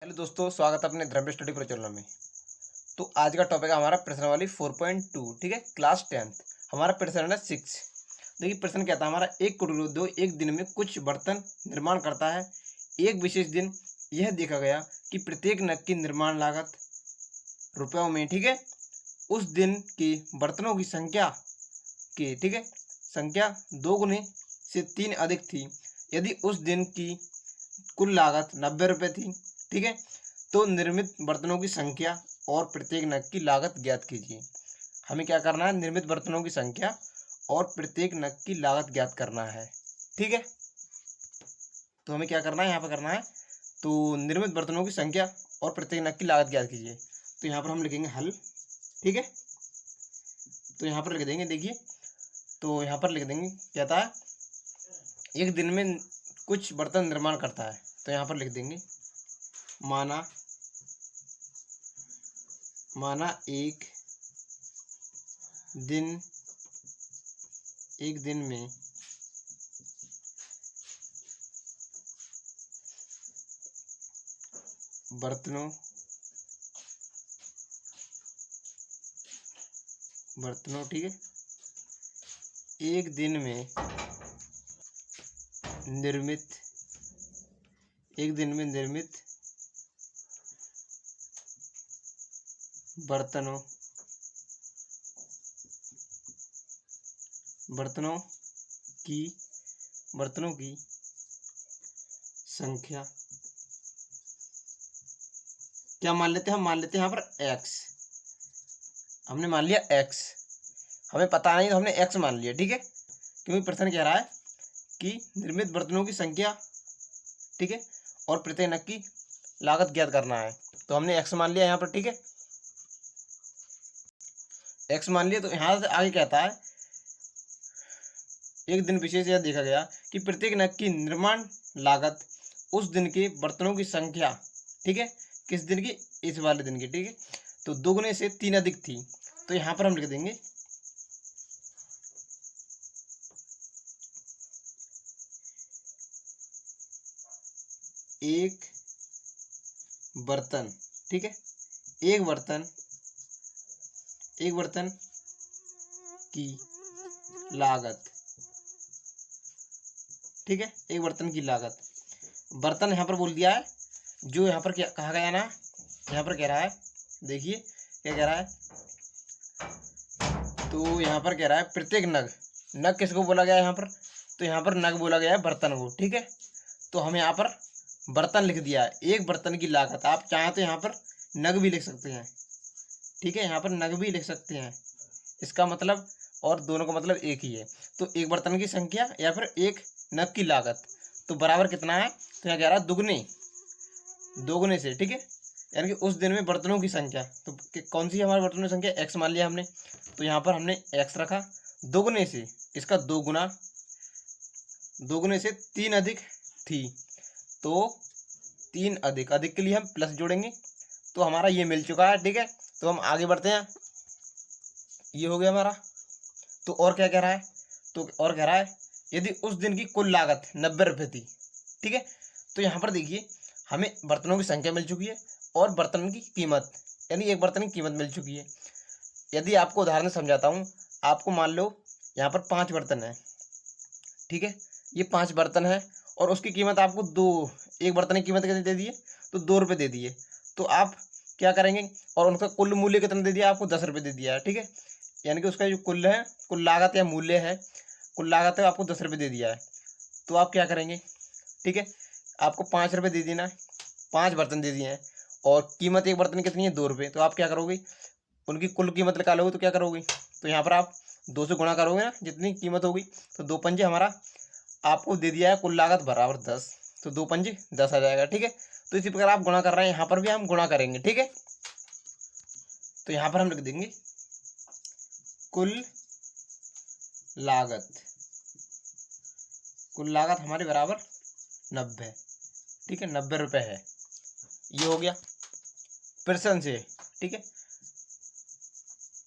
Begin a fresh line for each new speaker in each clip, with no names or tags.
Hello दोस्तों, स्वागत है अपने धर्म स्टडी पर चैनल में। तो आज का टॉपिक है हमारा प्रश्नावली 4.2। ठीक है, क्लास 10th। हमारा प्रश्न है 6। देखिए प्रश्न क्या था हमारा, एक कुटीर उद्योग एक दिन में कुछ बर्तन निर्माण करता है। एक विशेष दिन यह देखा गया कि प्रत्येक नग की निर्माण लागत रुपयों में, ठीक है, उस दिन के बर्तनों की संख्या संख्या 2 गुने से 3 अधिक थी। यदि उस दिन की कुल लागत 90 रुपये थी, ठीक है, तो निर्मित बर्तनों की संख्या और प्रत्येक नग की लागत ज्ञात कीजिए। हमें क्या करना है, निर्मित बर्तनों की संख्या और प्रत्येक नग की लागत ज्ञात करना है। ठीक है, तो हमें क्या करना है, यहाँ पर करना है तो निर्मित बर्तनों की संख्या और प्रत्येक नग की लागत ज्ञात कीजिए। तो यहाँ पर हम लिखेंगे हल। ठीक है, तो यहाँ पर लिख देंगे, देखिए तो यहाँ पर लिख देंगे क्या था, एक दिन में कुछ बर्तन निर्माण करता है। तो यहाँ पर लिख देंगे माना एक दिन में बर्तनों ठीक है, एक दिन में निर्मित बर्तनों की संख्या क्या मान लेते हैं, हम मान लेते हैं यहाँ पर x। हमने मान लिया x, हमें पता नहीं तो हमने x मान लिया। ठीक है, क्योंकि प्रश्न कह रहा है कि निर्मित बर्तनों की संख्या, ठीक है, और प्रत्येक नग की लागत ज्ञात करना है। तो हमने x मान लिया यहाँ पर। ठीक है, x मान लिया। तो यहाँ से आगे कहता है एक दिन विशेष यह देखा गया कि प्रत्येक नग की निर्माण लागत उस दिन के बर्तनों की संख्या, ठीक है, किस दिन की, इस वाले दिन की, ठीक है, तो 2 गुने से 3 अधिक थी। तो यहाँ पर हम लिख देंगे एक बर्तन, ठीक है, एक बर्तन की लागत, ठीक है, एक बर्तन की लागत। बर्तन यहाँ पर बोल दिया है, जो यहाँ पर क्या कहा गया ना, यहाँ पर कह रहा है, देखिए क्या कह रहा है, तो यहाँ पर कह रहा है प्रत्येक नग किसको बोला गया है यहाँ पर, तो यहाँ पर नग बोला गया है बर्तन को। ठीक है, तो हम यहाँ पर बर्तन लिख दिया है, एक बर्तन की लागत। आप चाहें तो यहाँ पर नग भी लिख सकते हैं। ठीक है, यहाँ पर नग भी लिख सकते हैं, इसका मतलब और दोनों का मतलब एक ही है। तो एक बर्तन की संख्या या फिर एक नग की लागत, तो बराबर कितना है, तो यहाँ कह रहा है दोगुने से, ठीक है, यानी कि उस दिन में बर्तनों की संख्या, तो कौन सी हमारे बर्तनों की संख्या, x मान लिया हमने। तो यहाँ पर हमने x रखा, दोगुने से, इसका 2 गुने से 3 अधिक थी, तो 3 अधिक के लिए हम प्लस जोड़ेंगे। तो हमारा ये मिल चुका है। ठीक है, तो हम आगे बढ़ते हैं, ये हो गया हमारा। तो और क्या कह रहा है, तो और कह रहा है यदि उस दिन की कुल लागत 90 रुपये थी, ठीक है, तो यहाँ पर देखिए हमें बर्तनों की संख्या मिल चुकी है और बर्तन की कीमत, यानी एक बर्तन की कीमत मिल चुकी है। यदि आपको उदाहरण समझाता हूँ, आपको मान लो यहाँ पर 5 बर्तन है, ठीक है, ये 5 बर्तन है और उसकी कीमत आपको एक बर्तन की कीमत कितनी दे दी है, तो 2 रुपये दे दिए। तो आप क्या करेंगे, और उनका कुल मूल्य कितना दे दिया, आपको 10 रुपये दे दिया है। ठीक है, यानी कि उसका जो कुल लागत या मूल्य है, कुल लागत है आपको 10 रुपये दे दिया है। तो आप क्या करेंगे, ठीक है, आपको 5 रुपये दे देना, 5 बर्तन दे दिए हैं और कीमत एक बर्तन की कितनी है, 2 रुपये। तो आप क्या करोगे, उनकी कुल कीमत निकालोगे तो क्या करोगे, तो यहाँ पर आप 2 से गुणा करोगे ना, जितनी कीमत होगी, तो 2 पंजे हमारा आपको दे दिया है कुल लागत बराबर 10, तो 2 पंजे 10 आ जाएगा। ठीक है, तो इसी प्रकार आप गुणा कर रहे हैं, यहाँ पर भी हम गुणा करेंगे। ठीक है, तो यहाँ पर हम लिख देंगे कुल लागत हमारे बराबर 90, ठीक है, 90 रुपये है। ये हो गया प्रश्न से। ठीक है,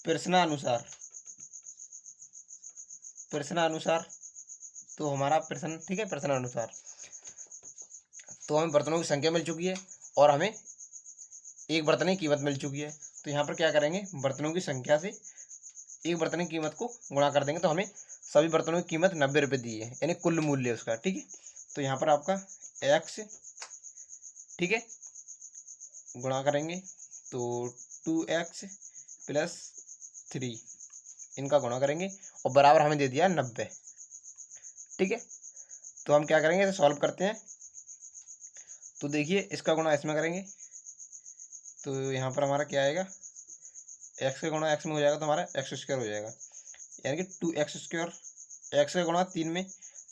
प्रश्नानुसार तो हमारा प्रश्न, ठीक है, प्रश्नानुसार तो हमें बर्तनों की संख्या मिल चुकी है और हमें एक बर्तन की कीमत मिल चुकी है। तो यहाँ पर क्या करेंगे, बर्तनों की संख्या से एक बर्तन की कीमत को गुणा कर देंगे, तो हमें सभी बर्तनों की कीमत 90 रुपये दी है, यानी कुल मूल्य उसका। ठीक है, तो यहाँ पर आपका x, ठीक है, गुणा करेंगे तो 2x प्लस 3, इनका गुणा करेंगे और बराबर हमें दे दिया 90। ठीक है, तो हम क्या करेंगे, इसे सॉल्व करते हैं। तो देखिए इसका गुणा इसमें करेंगे तो यहाँ पर हमारा क्या आएगा, x का गुणा x में हो जाएगा तो हमारा x स्क्वायर हो जाएगा, यानी कि 2x स्क्वायर। x का गुणा 3 में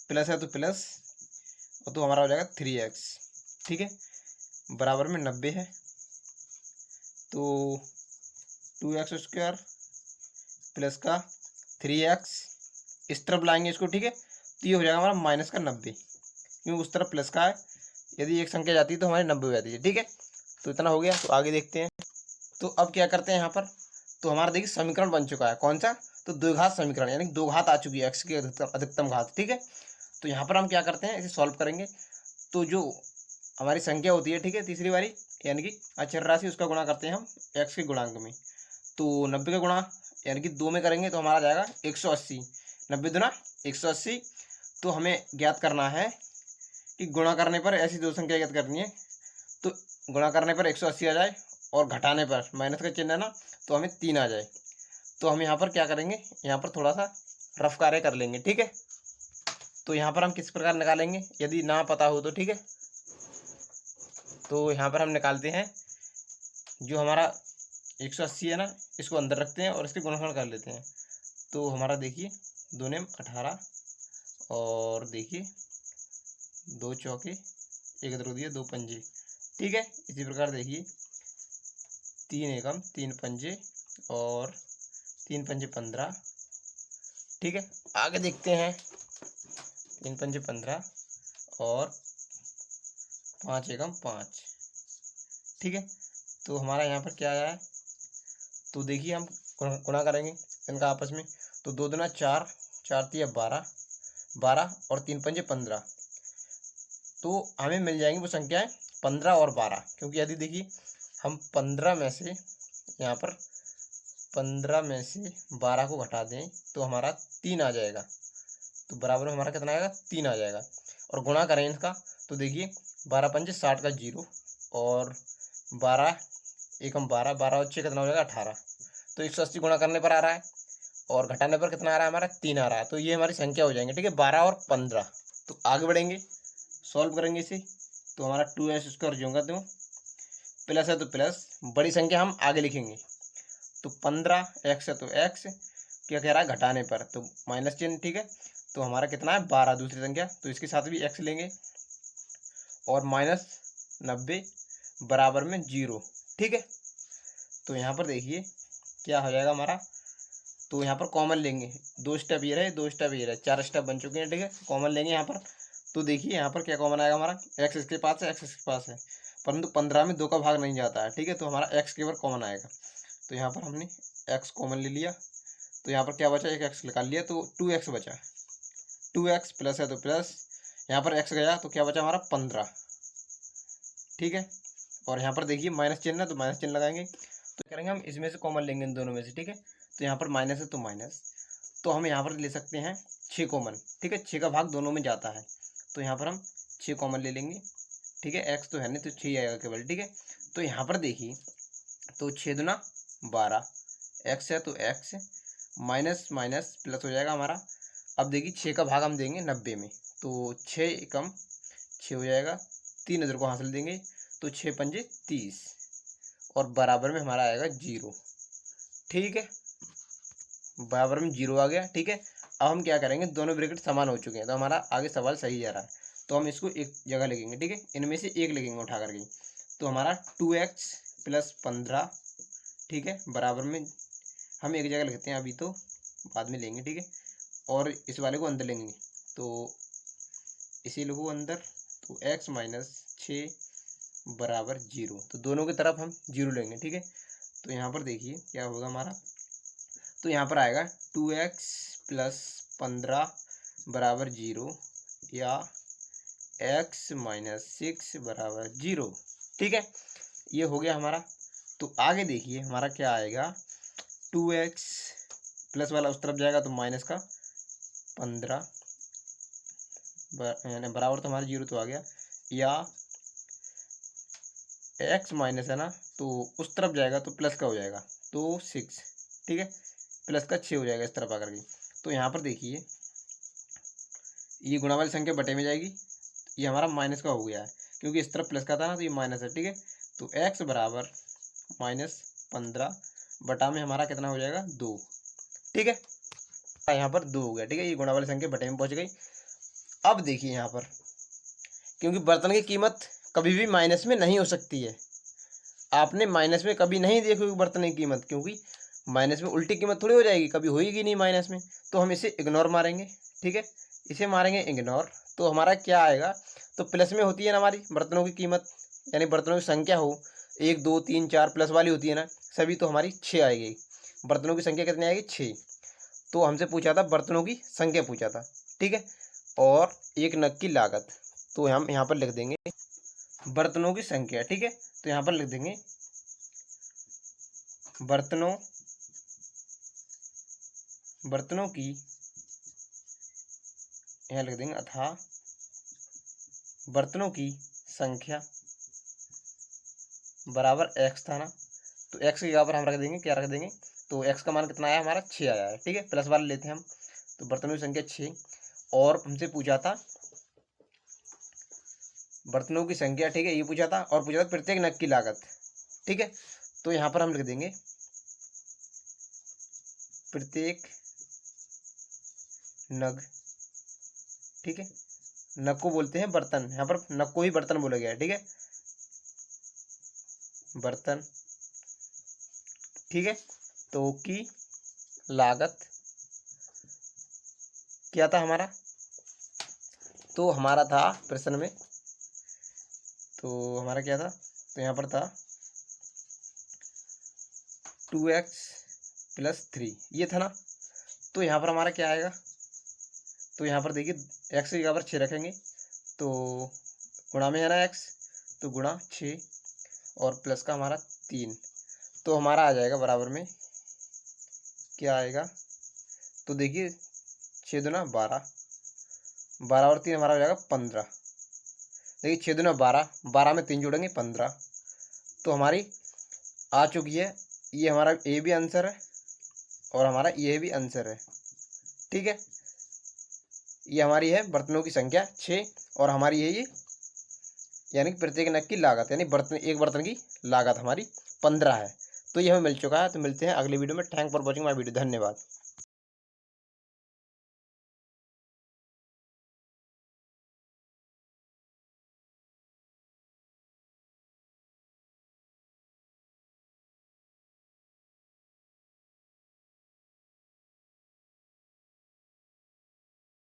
प्लस है तो प्लस, और तो हमारा हो जाएगा 3x। ठीक है, बराबर में 90 है, तो 2x स्क्वायर प्लस का 3x, इस तरफ लाएंगे इसको। ठीक है, तो ये हो जाएगा हमारा माइनस का 90, क्योंकि उस तरफ प्लस का है, यदि एक संख्या जाती है तो हमारी 90 हो जाती है। ठीक है, तो इतना हो गया। तो आगे देखते हैं। तो अब क्या करते हैं यहाँ पर, तो हमारा देखिए समीकरण बन चुका है, कौन सा, तो द्विघात समीकरण, यानी दो घात आ चुकी है, x की अधिकतम घात। ठीक है, तो यहाँ पर हम क्या करते हैं, इसे सॉल्व करेंगे। तो जो हमारी संख्या होती है, ठीक है, तीसरी वाली, यानी कि अचर राशि, उसका गुणा करते हैं हम x के गुणांक में। तो 90 का गुणा यानी कि 2 में करेंगे तो हमारा जाएगा 180, 90 दुना 180। तो हमें ज्ञात करना है कि गुणा करने पर ऐसी दो संख्या ज्ञात करनी है, तो गुणा करने पर 180 आ जाए और घटाने पर माइनस का चिन्ह है ना, तो हमें 3 आ जाए। तो हम यहाँ पर क्या करेंगे, यहाँ पर थोड़ा सा रफ कार्य कर लेंगे। ठीक है, तो यहाँ पर हम किस प्रकार निकालेंगे, यदि ना पता हो तो। ठीक है, तो यहाँ पर हम निकालते हैं, जो हमारा 180 है ना, इसको अंदर रखते हैं और इसके गुणनफल कर लेते हैं। तो हमारा देखिए 2 नेम 18, और देखिए 2 चौके, एक इधर दिए 2 पंजे। ठीक है, इसी प्रकार देखिए 3 एकम 3 पंजे और 3 पंजे 15। ठीक है, आगे देखते हैं, 3 पंजे 15 और 5 एकम 5। ठीक है, तो हमारा यहाँ पर क्या आया है, तो देखिए हम गुणा करेंगे इनका आपस में। तो 2 दुना 4, 4 तिया 12, 12 और 3 पंजे 15। तो हमें मिल जाएंगी वो संख्याएं 15 और 12, क्योंकि यदि देखिए हम 15 में से, यहाँ पर 15 में से 12 को घटा दें तो हमारा 3 आ जाएगा, तो बराबर में हमारा कितना आएगा, 3 आ जाएगा। और गुणा करें इसका तो देखिए 12 पंजे 60 का 0, और 12 एकम 12, 12 और 6 कितना हो जाएगा 18। तो 180 गुणा करने पर आ रहा है और घटाने पर कितना आ रहा है, हमारा 3 आ रहा है। तो ये हमारी संख्या हो जाएंगे। ठीक है, 12 और 15। तो आगे बढ़ेंगे, सॉल्व करेंगे इसे। तो हमारा 2x स्क्वायर जो होगा, तो प्लस है तो प्लस, बड़ी संख्या हम आगे लिखेंगे। तो 15, x है तो x, क्या कह रहा है, घटाने पर तो माइनस चिन्ह। ठीक है, तो हमारा कितना है 12, दूसरी संख्या, तो इसके साथ भी x लेंगे, और माइनस 90 बराबर में 0। ठीक है, तो यहाँ पर देखिए क्या हो जाएगा हमारा, तो यहाँ पर कॉमन लेंगे, 2 स्टेप ये रहे, 2 स्टेप ये रहे, 4 स्टेप बन चुके हैं। ठीक है, कॉमन लेंगे यहाँ पर। तो देखिए यहाँ पर क्या कॉमन आएगा हमारा, x इसके पास है, x इसके पास है, परंतु 15 में 2 का भाग नहीं जाता है। ठीक है, तो हमारा x केवल कॉमन आएगा। तो यहाँ पर हमने x कॉमन ले लिया, तो यहाँ पर क्या बचा, एक x निकाल लिया, तो 2x बचा। 2x प्लस है तो प्लस, यहाँ पर x गया तो क्या बचा हमारा 15। ठीक है, और यहाँ पर देखिए माइनस चिन्ह है तो माइनस चिन्ह लगाएंगे। तो करेंगे हम इसमें से कॉमन लेंगे, इन दोनों में से। ठीक है, तो यहाँ पर माइनस है तो माइनस, तो हम यहाँ पर ले सकते हैं 6 कॉमन। ठीक है, 6 का भाग दोनों में जाता है, तो यहाँ पर हम 6 कॉमन ले लेंगे। ठीक है, x तो है नहीं तो 6 आएगा केवल। ठीक है, तो यहाँ पर देखिए, तो 6 दुना 12, x है तो x, माइनस माइनस प्लस हो जाएगा हमारा। अब देखिए 6 का भाग हम देंगे 90 में, तो 6 एकम 6 हो जाएगा, 3 इधर को हासिल देंगे, तो 6 पंजे 30, और बराबर में हमारा आएगा 0। ठीक है, बराबर में 0 आ गया। ठीक है, अब हम क्या करेंगे, दोनों ब्रैकेट समान हो चुके हैं, तो हमारा आगे सवाल सही जा रहा है, तो हम इसको एक जगह लिखेंगे। ठीक है, इनमें से एक लिखेंगे उठा करके, तो हमारा 2x प्लस 15, ठीक है, बराबर में हम एक जगह लिखते हैं, अभी तो बाद में लेंगे। ठीक है, और इस वाले को अंदर लेंगे, तो इसी लिखो अंदर, तो x माइनस 6 बराबर 0, तो दोनों की तरफ हम 0 लेंगे। ठीक है, तो यहाँ पर देखिए क्या होगा हमारा, तो यहाँ पर आएगा 2x प्लस 15 बराबर 0, या x माइनस 6 बराबर 0। ठीक है, ये हो गया हमारा। तो आगे देखिए हमारा क्या आएगा, 2x प्लस वाला उस तरफ जाएगा तो माइनस का 15 यानी बराबर तो हमारा 0 तो आ गया, या x माइनस है ना तो उस तरफ जाएगा तो प्लस का हो जाएगा तो 6, ठीक है, प्लस का 6 हो जाएगा इस तरफ आकर के। तो यहाँ पर देखिए ये गुणा वाली संख्या बटे में जाएगी, ये हमारा माइनस का हो गया है क्योंकि इस तरफ प्लस का था ना, तो ये माइनस है, ठीक है। तो x बराबर -15 बटा में हमारा कितना हो जाएगा 2, ठीक है, यहाँ पर 2 हो गया, ठीक है, ये गुणा वाली संख्या बटे में पहुंच गई। अब देखिए यहाँ पर, क्योंकि बर्तन की कीमत कभी भी माइनस में नहीं हो सकती है, आपने माइनस में कभी नहीं देखी होगी बर्तन की कीमत, क्योंकि माइनस में उल्टी कीमत थोड़ी हो जाएगी, कभी होएगी नहीं माइनस में। तो हम इसे इग्नोर मारेंगे, ठीक है, इसे मारेंगे इग्नोर। तो हमारा क्या आएगा, तो प्लस में होती है ना हमारी बर्तनों की कीमत, यानी बर्तनों की संख्या हो 1 2 3 4 प्लस वाली होती है ना सभी, तो हमारी 6 आएगी। बर्तनों की संख्या कितनी आएगी, 6। तो हमसे पूछा था बर्तनों की संख्या पूछा था, ठीक है, और एक नग की लागत। तो हम यहाँ पर लिख देंगे बर्तनों की संख्या, ठीक है, तो यहाँ पर लिख देंगे बर्तनों की, यहाँ लिख देंगे अथाह बर्तनों की संख्या बराबर x था ना, तो x की जगह पर हम रख देंगे, क्या रख देंगे, तो x का मान कितना आया हमारा 6 आया है, ठीक है, प्लस वाले लेते हैं हम। तो बर्तनों की संख्या 6, और हमसे पूछा था बर्तनों की संख्या, ठीक है, ये पूछा था, और पूछा था प्रत्येक नग की लागत, ठीक है। तो यहाँ पर हम लिख देंगे प्रत्येक नग, ठीक है, नग को बोलते हैं बर्तन, यहाँ पर नग को ही बर्तन बोला गया है, ठीक है, बर्तन, ठीक है। तो की लागत क्या था हमारा, तो हमारा था प्रश्न में, तो हमारा क्या था, तो यहाँ पर था 2x + 3, ये था ना। तो यहाँ पर हमारा क्या आएगा, तो यहाँ पर देखिए x की जगह पर 6 रखेंगे, तो गुणा में है ना x, तो गुणा 6 और प्लस का हमारा 3, तो हमारा आ जाएगा बराबर में क्या आएगा, तो देखिए 6 दूना 12, 12 और 3 हमारा हो जाएगा 15, देखिए 6 दूना 12, 12 में 3 जोड़ेंगे 15, तो हमारी आ चुकी है। ये हमारा ए भी आंसर है और हमारा ये भी आंसर है, ठीक है। ये हमारी है बर्तनों की संख्या 6, और हमारी है ये यानी कि प्रत्येक नग की लागत, यानी बर्तन एक बर्तन की लागत हमारी 15 है। तो ये हमें मिल चुका है। तो मिलते हैं अगले वीडियो में। Thank for watching my video. धन्यवाद।